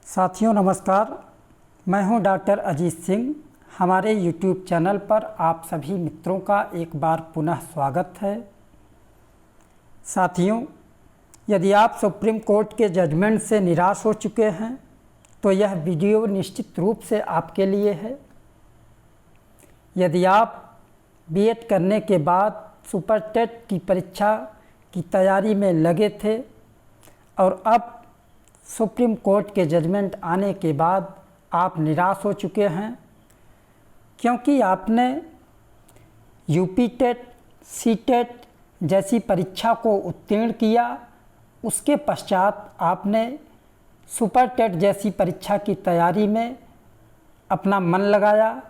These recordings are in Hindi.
साथियों नमस्कार, मैं हूं डॉक्टर अजीत सिंह। हमारे YouTube चैनल पर आप सभी मित्रों का एक बार पुनः स्वागत है। साथियों, यदि आप सुप्रीम कोर्ट के जजमेंट से निराश हो चुके हैं तो यह वीडियो निश्चित रूप से आपके लिए है। यदि आप बीएड करने के बाद सुपर टेट की परीक्षा की तैयारी में लगे थे और अब सुप्रीम कोर्ट के जजमेंट आने के बाद आप निराश हो चुके हैं क्योंकि आपने यूपी टेट, सी टेट जैसी परीक्षा को उत्तीर्ण किया, उसके पश्चात आपने सुपर टेट जैसी परीक्षा की तैयारी में अपना मन लगाया।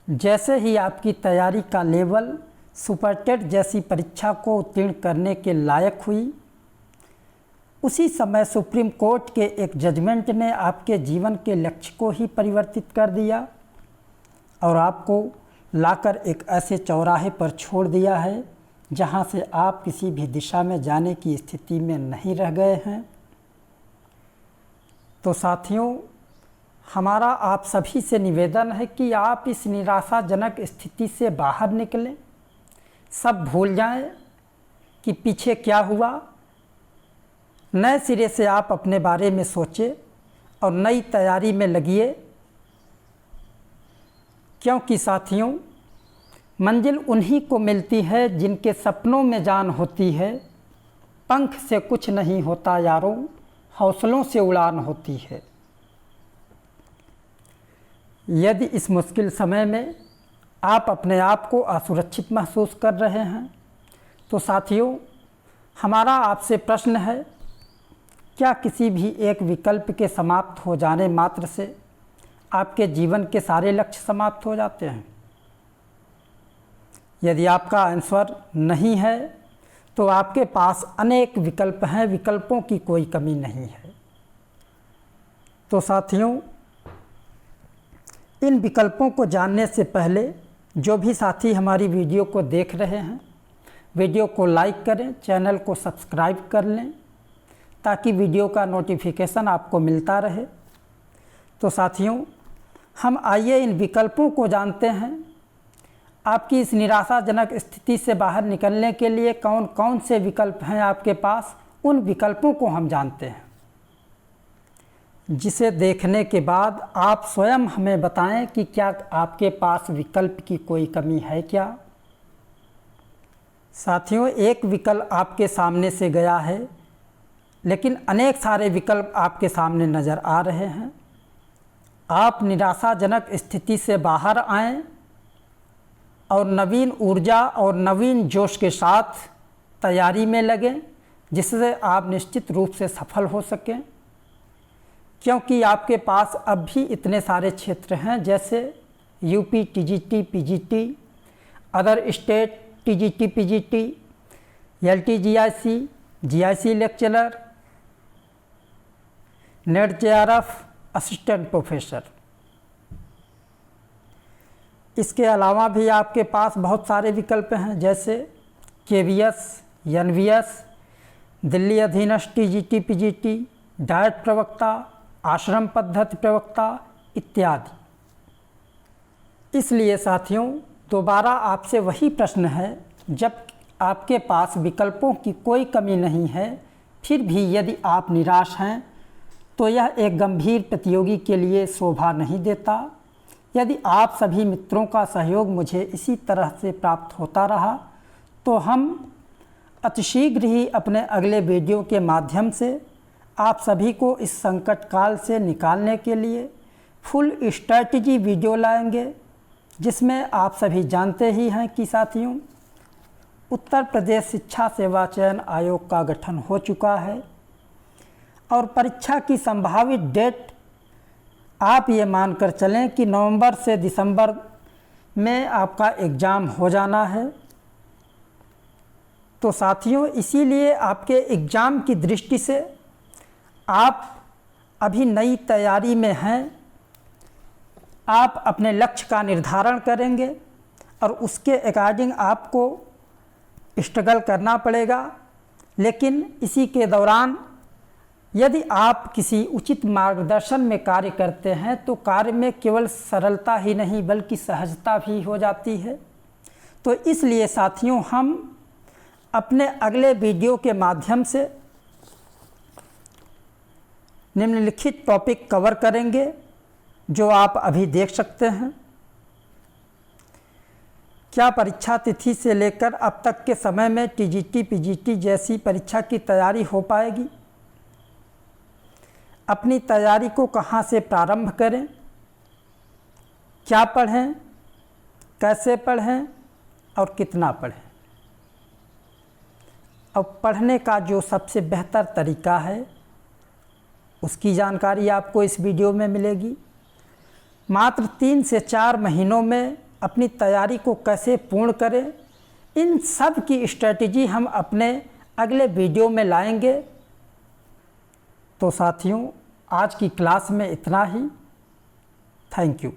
जैसे ही आपकी तैयारी का लेवल सुपर टेट जैसी परीक्षा को उत्तीर्ण करने के लायक हुई, उसी समय सुप्रीम कोर्ट के एक जजमेंट ने आपके जीवन के लक्ष्य को ही परिवर्तित कर दिया और आपको लाकर एक ऐसे चौराहे पर छोड़ दिया है जहां से आप किसी भी दिशा में जाने की स्थिति में नहीं रह गए हैं। तो साथियों, हमारा आप सभी से निवेदन है कि आप इस निराशाजनक स्थिति से बाहर निकलें, सब भूल जाएं कि पीछे क्या हुआ। नए सिरे से आप अपने बारे में सोचें और नई तैयारी में लगिए, क्योंकि साथियों, मंजिल उन्हीं को मिलती है जिनके सपनों में जान होती है। पंख से कुछ नहीं होता यारों, हौसलों से उड़ान होती है। यदि इस मुश्किल समय में आप अपने आप को असुरक्षित महसूस कर रहे हैं तो साथियों, हमारा आपसे प्रश्न है, क्या किसी भी एक विकल्प के समाप्त हो जाने मात्र से आपके जीवन के सारे लक्ष्य समाप्त हो जाते हैं? यदि आपका आंसर नहीं है तो आपके पास अनेक विकल्प हैं, विकल्पों की कोई कमी नहीं है। तो साथियों, इन विकल्पों को जानने से पहले जो भी साथी हमारी वीडियो को देख रहे हैं, वीडियो को लाइक करें, चैनल को सब्सक्राइब कर लें ताकि वीडियो का नोटिफिकेशन आपको मिलता रहे। तो साथियों, हम आइए इन विकल्पों को जानते हैं। आपकी इस निराशाजनक स्थिति से बाहर निकलने के लिए कौन कौन से विकल्प हैं आपके पास, उन विकल्पों को हम जानते हैं, जिसे देखने के बाद आप स्वयं हमें बताएं कि क्या आपके पास विकल्प की कोई कमी है क्या। साथियों, एक विकल्प आपके सामने से गया है, लेकिन अनेक सारे विकल्प आपके सामने नज़र आ रहे हैं। आप निराशाजनक स्थिति से बाहर आएं और नवीन ऊर्जा और नवीन जोश के साथ तैयारी में लगें, जिससे आप निश्चित रूप से सफल हो सकें। क्योंकि आपके पास अब भी इतने सारे क्षेत्र हैं, जैसे UP TGT PGT, other state TGT PGT, LT GIC, GIC lecturer, net JRF, assistant professor. इसके अलावा भी आपके पास बहुत सारे विकल्प हैं, जैसे केवीएस, एनवीएस, दिल्ली अधीनस्थ टीजीटी पीजीटी, डाइट प्रवक्ता, आश्रम पद्धति प्रवक्ता इत्यादि। इसलिए साथियों, दोबारा आपसे वही प्रश्न है, जब आपके पास विकल्पों की कोई कमी नहीं है, फिर भी यदि आप निराश हैं तो यह एक गंभीर प्रतियोगी के लिए शोभा नहीं देता। यदि आप सभी मित्रों का सहयोग मुझे इसी तरह से प्राप्त होता रहा तो हम अतिशीघ्र ही अपने अगले वीडियो के माध्यम से आप सभी को इस संकट काल से निकालने के लिए फुल स्ट्रैटेजी वीडियो लाएंगे, जिसमें आप सभी जानते ही हैं कि साथियों, उत्तर प्रदेश शिक्षा सेवा चयन आयोग का गठन हो चुका है और परीक्षा की संभावित डेट आप ये मानकर चलें कि नवंबर से दिसंबर में आपका एग्ज़ाम हो जाना है। तो साथियों, इसीलिए आपके एग्ज़ाम की दृष्टि से आप अभी नई तैयारी में हैं। आप अपने लक्ष्य का निर्धारण करेंगे और उसके अकॉर्डिंग आपको स्ट्रगल करना पड़ेगा, लेकिन इसी के दौरान यदि आप किसी उचित मार्गदर्शन में कार्य करते हैं तो कार्य में केवल सरलता ही नहीं बल्कि सहजता भी हो जाती है। तो इसलिए साथियों, हम अपने अगले वीडियो के माध्यम से निम्नलिखित टॉपिक कवर करेंगे जो आप अभी देख सकते हैं। क्या परीक्षा तिथि से लेकर अब तक के समय में टीजीटी, पीजीटी जैसी परीक्षा की तैयारी हो पाएगी? अपनी तैयारी को कहाँ से प्रारंभ करें? क्या पढ़ें, कैसे पढ़ें और कितना पढ़ें? अब पढ़ने का जो सबसे बेहतर तरीका है उसकी जानकारी आपको इस वीडियो में मिलेगी। मात्र 3 से 4 महीनों में अपनी तैयारी को कैसे पूर्ण करें, इन सब की स्ट्रेटजी हम अपने अगले वीडियो में लाएंगे। तो साथियों, आज की क्लास में इतना ही। Thank you.